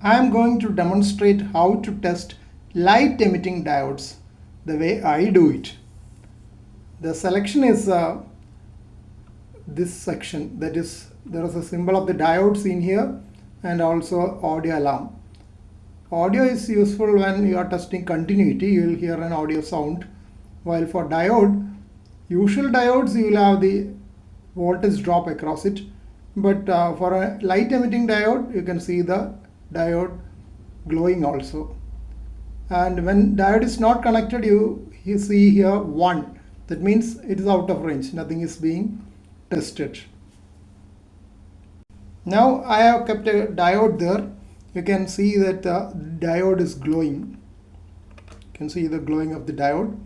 I am going to demonstrate how to test light emitting diodes the way I do it. The selection is this section, that is, there is a symbol of the diodes in here and also audio alarm. Audio is useful when you are testing continuity. You will hear an audio sound, while for diode, usual diodes you will have the voltage drop across it, but for a light emitting diode you can see the diode glowing also. And when diode is not connected, you see here 1. That means it is out of range, nothing is being tested. Now I have kept a diode there. You can see that the diode is glowing. You can see the glowing of the diode.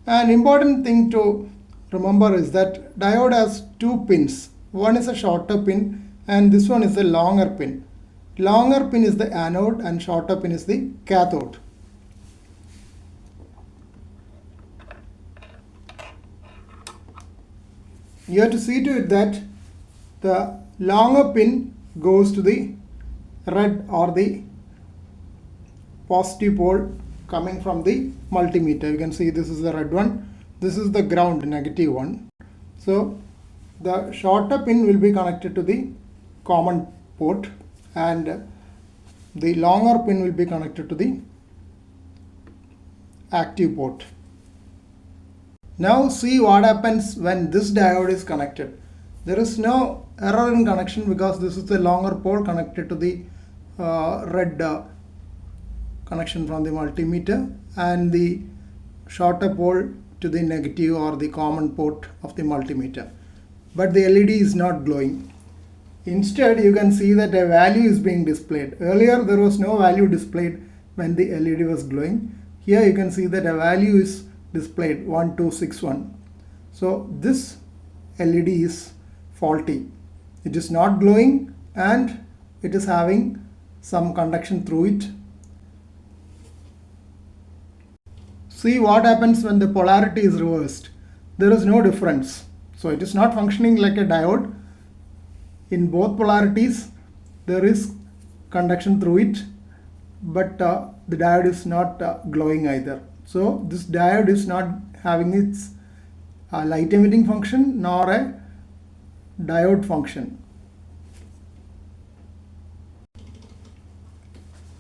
An important thing to remember is that diode has 2 pins. One is a shorter pin and this one is a longer pin. Longer pin is the anode and shorter pin is the cathode. You have to see to it that the longer pin goes to the red or the positive pole coming from the multimeter. You can see this is the red one, this is the ground, negative one. So the shorter pin will be connected to the common port and the longer pin will be connected to the active port. Now see what happens when this diode is connected. There is no error in connection because this is the longer pole connected to the red connection from the multimeter and the shorter pole to the negative or the common port of the multimeter. But the LED is not glowing. Instead, you can see that a value is being displayed. Earlier there was no value displayed when the LED was glowing. Here you can see that a value is displayed 1261. So this LED is faulty. It is not glowing and it is having some conduction through it. See what happens when the polarity is reversed. There is no difference. So it is not functioning like a diode. In both polarities there is conduction through it, but the diode is not glowing either. So this diode is not having its light emitting function nor a diode function.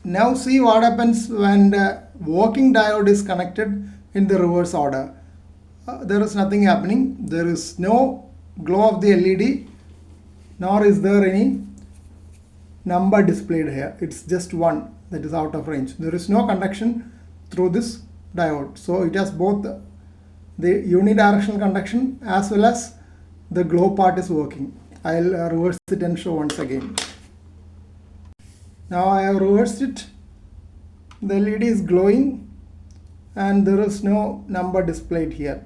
Now see what happens when the working diode is connected in the reverse order. There is nothing happening. There is no glow of the LED, nor is there any number displayed here. It's just 1 that is out of range. There is no conduction through this diode. So it has both the unidirectional conduction as well as the glow part is working. I'll reverse it and show once again. Now I have reversed it. The LED is glowing and there is no number displayed here.